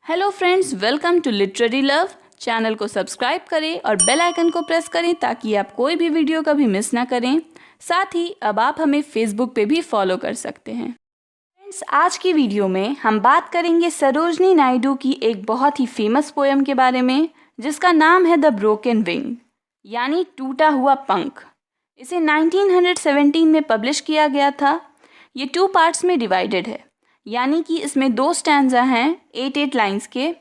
Hello friends, welcome to literary love. Channel को subscribe करें और बेल आइकन को प्रेस करें ताकि आप कोई भी वीडियो कभी मिस ना करें। साथ ही अब आप हमें फेसबुक पे भी फॉलो कर सकते हैं। फ्रेंड्स, आज की वीडियो में हम बात करेंगे सरोजनी नायडू की एक बहुत ही फेमस पोएम के बारे में, जिसका नाम है द ब्रोकन विंग, यानी टूटा हुआ पंख। इसे 1917 में पब्लिश किया गया था। ये 2 पार्ट्स में डिवाइडेड है, यानी कि इसमें 2 स्टैंजा हैं 8 लाइंस के।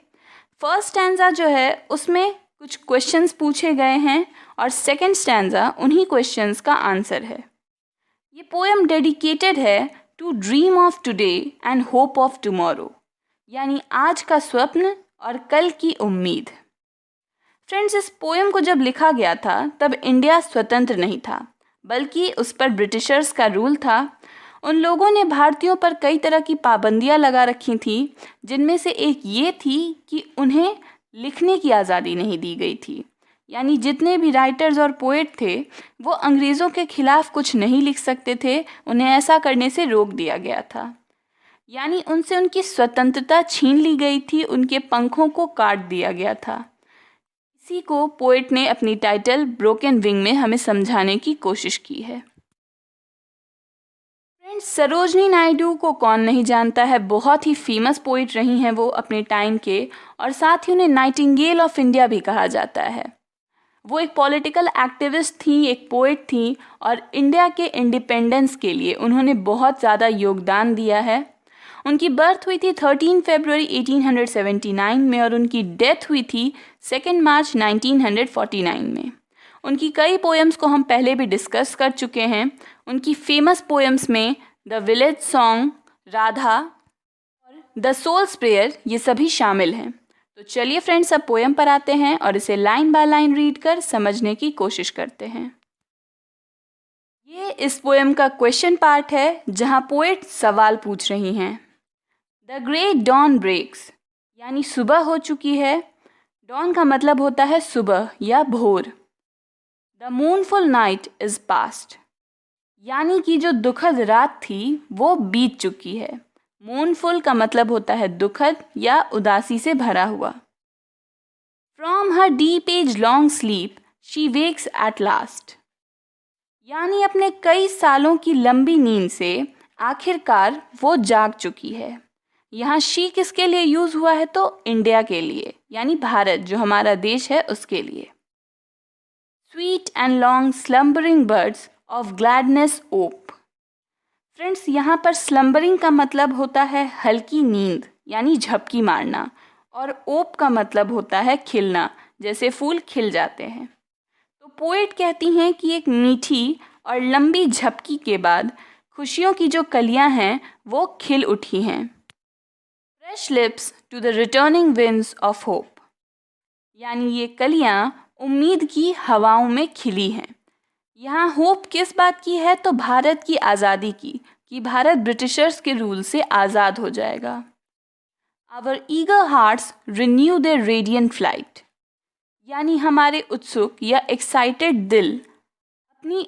फर्स्ट स्टैंजा जो है उसमें कुछ क्वेश्चंस पूछे गए हैं और सेकंड स्टैंजा उन्हीं क्वेश्चंस का आंसर है। ये पोएम डेडिकेटेड है to dream of today and hope of tomorrow, यानी आज का स्वप्न और कल की उम्मीद। फ्रेंड्स, इस पोएम को जब लिखा गया था तब इंडिया स्वतंत्र नहीं था, बल्कि उस पर ब्रिटिशर्स का रूल था। उन लोगों ने भारतीयों पर कई तरह की पाबंदियां लगा रखी थी, जिनमें से एक ये थी कि उन्हें लिखने की आज़ादी नहीं दी गई थी। यानी जितने भी राइटर्स और पोएट थे वो अंग्रेज़ों के खिलाफ कुछ नहीं लिख सकते थे, उन्हें ऐसा करने से रोक दिया गया था। यानी उनसे उनकी स्वतंत्रता छीन ली गई थी, उनके पंखों को काट दिया गया था। इसी को पोएट ने अपनी टाइटल ब्रोकन विंग में हमें समझाने की कोशिश की है। सरोजनी नायडू को कौन नहीं जानता है, बहुत ही फेमस पोइट रही हैं वो अपने टाइम के, और साथ ही उन्हें नाइटिंगेल ऑफ इंडिया भी कहा जाता है। वो एक पॉलिटिकल एक्टिविस्ट थी, एक पोइट थी, और इंडिया के इंडिपेंडेंस के लिए उन्होंने बहुत ज़्यादा योगदान दिया है। उनकी बर्थ हुई थी 13 फरवरी 1879 में और उनकी डेथ हुई थी 2 मार्च 1949 में। उनकी कई पोएम्स को हम पहले भी डिस्कस कर चुके हैं। उनकी फेमस पोएम्स में द विलेज सॉन्ग, राधा और द सोल्स प्रेयर, ये सभी शामिल हैं। तो चलिए फ्रेंड्स, अब पोएम पर आते हैं और इसे लाइन बाय लाइन रीड कर समझने की कोशिश करते हैं। ये इस पोएम का क्वेश्चन पार्ट है, जहां पोएट सवाल पूछ रही हैं। द ग्रेट डॉन ब्रेक्स, यानी सुबह हो चुकी है। डॉन का मतलब होता है सुबह या भोर। द मूनफुल नाइट इज पास्ट, यानी कि जो दुखद रात थी वो बीत चुकी है। मूनफुल का मतलब होता है दुखद या उदासी से भरा हुआ। From her deep age long sleep she wakes at last, यानी अपने कई सालों की लंबी नींद से आखिरकार वो जाग चुकी है। यहाँ शी किसके लिए यूज हुआ है? तो इंडिया के लिए, यानी भारत जो हमारा देश है उसके लिए। Sweet and long slumbering birds of gladness op. Friends, यहाँ पर स्लम्बरिंग का मतलब होता है हल्की नींद, यानी झपकी मारना, और ओप का मतलब होता है खिलना, जैसे फूल खिल जाते हैं। तो पोएट कहती हैं कि एक मीठी और लंबी झपकी के बाद खुशियों की जो कलियां हैं वो खिल उठी हैं। Fresh lips to the returning winds of hope, यानी ये कलियां उम्मीद की हवाओं में खिली हैं। यहाँ होप किस बात की है? तो भारत की आज़ादी की, कि भारत ब्रिटिशर्स के रूल से आज़ाद हो जाएगा। Our eager hearts renew their radiant flight, यानी हमारे उत्सुक या एक्साइटेड दिल अपनी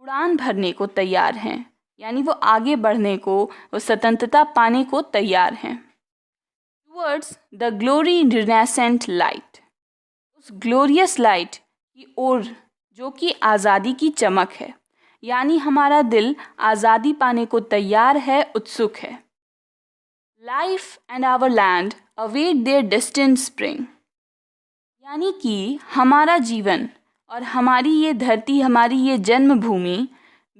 उड़ान भरने को तैयार हैं, यानी वो आगे बढ़ने को, वो स्वतंत्रता पाने को तैयार हैं। टुवर्ड्स द ग्लोरी रिनेसेंट लाइट, उस ग्लोरियस लाइट की ओर जो कि आज़ादी की चमक है, यानी हमारा दिल आज़ादी पाने को तैयार है, उत्सुक है। Life and our land await their destined spring, यानी कि हमारा जीवन और हमारी ये धरती, हमारी ये जन्मभूमि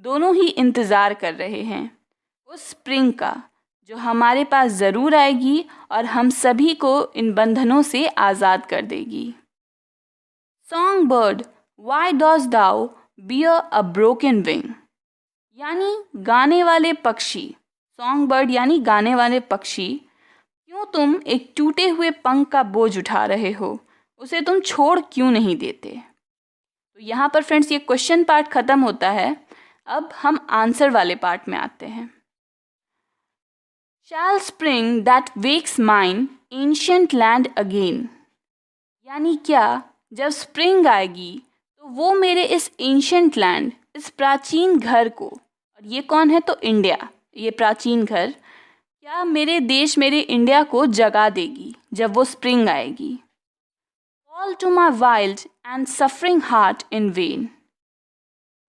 दोनों ही इंतज़ार कर रहे हैं उस स्प्रिंग का, जो हमारे पास ज़रूर आएगी और हम सभी को इन बंधनों से आज़ाद कर देगी। Song bird Why dost thou bear a broken wing, यानी गाने वाले पक्षी, सॉन्ग बर्ड यानी गाने वाले पक्षी, क्यों तुम एक टूटे हुए पंख का बोझ उठा रहे हो, उसे तुम छोड़ क्यों नहीं देते? तो यहाँ पर फ्रेंड्स ये क्वेश्चन पार्ट ख़त्म होता है। अब हम आंसर वाले पार्ट में आते हैं। Shall spring that wakes mine ancient land again, यानी क्या जब स्प्रिंग आएगी तो वो मेरे इस एंशिएंट लैंड, इस प्राचीन घर को, और ये कौन है? तो इंडिया, ये प्राचीन घर, क्या मेरे देश, मेरे इंडिया को जगा देगी? जब वो स्प्रिंग आएगी। Call to my wild and suffering heart in vain,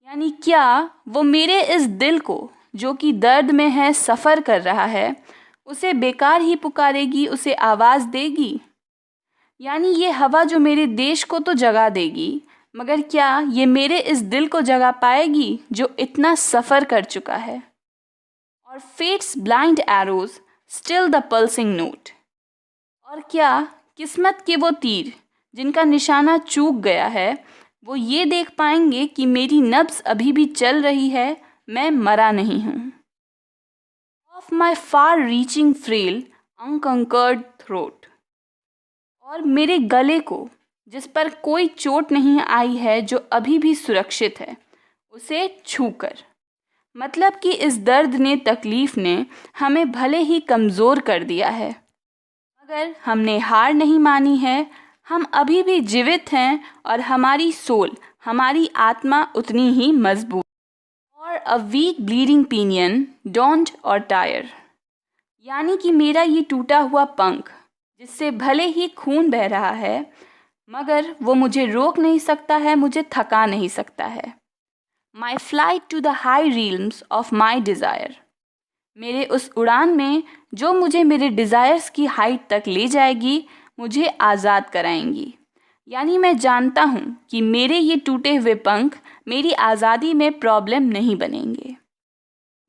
यानी क्या वो मेरे इस दिल को जो कि दर्द में है, सफ़र कर रहा है, उसे बेकार ही पुकारेगी, उसे आवाज़ देगी। यानी ये हवा जो मेरे देश को तो जगा देगी, मगर क्या ये मेरे इस दिल को जगा पाएगी जो इतना सफ़र कर चुका है। और fate's blind arrows still the pulsing note, और क्या किस्मत के वो तीर जिनका निशाना चूक गया है, वो ये देख पाएंगे कि मेरी नब्ज़ अभी भी चल रही है, मैं मरा नहीं हूँ। Of my far reaching frail unconquered throat, और मेरे गले को जिस पर कोई चोट नहीं आई है, जो अभी भी सुरक्षित है, उसे छूकर। मतलब कि इस दर्द ने, तकलीफ़ ने हमें भले ही कमज़ोर कर दिया है, मगर हमने हार नहीं मानी है। हम अभी भी जीवित हैं और हमारी सोल, हमारी आत्मा उतनी ही मजबूत। और a weak bleeding pinion don't or tire, यानी कि मेरा ये टूटा हुआ पंख जिससे भले ही खून बह रहा है, मगर वो मुझे रोक नहीं सकता है, मुझे थका नहीं सकता है। My flight to the high realms of my desire, मेरे उस उड़ान में जो मुझे मेरे डिज़ायर्स की हाइट तक ले जाएगी, मुझे आज़ाद कराएंगी। यानी मैं जानता हूँ कि मेरे ये टूटे हुए पंख मेरी आज़ादी में प्रॉब्लम नहीं बनेंगे।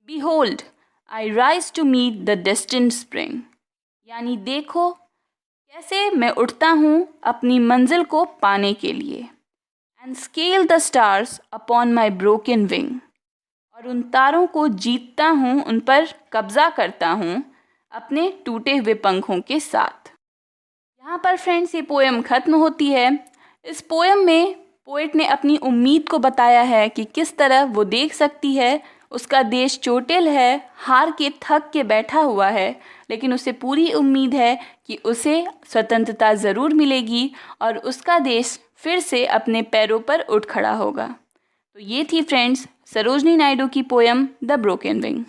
Behold, I rise to meet the destined spring, यानी देखो कैसे मैं उठता हूँ अपनी मंजिल को पाने के लिए। And scale the stars upon my broken wing, और उन तारों को जीतता हूँ, उन पर कब्जा करता हूँ अपने टूटे हुए पंखों के साथ। यहाँ पर फ्रेंड्स ये पोएम ख़त्म होती है। इस पोएम में पोएट ने अपनी उम्मीद को बताया है कि किस तरह वो देख सकती है उसका देश चोटिल है, हार के थक के बैठा हुआ है, लेकिन उसे पूरी उम्मीद है कि उसे स्वतंत्रता ज़रूर मिलेगी और उसका देश फिर से अपने पैरों पर उठ खड़ा होगा। तो ये थी फ्रेंड्स सरोजनी नायडू की पोएम द ब्रोकन विंग।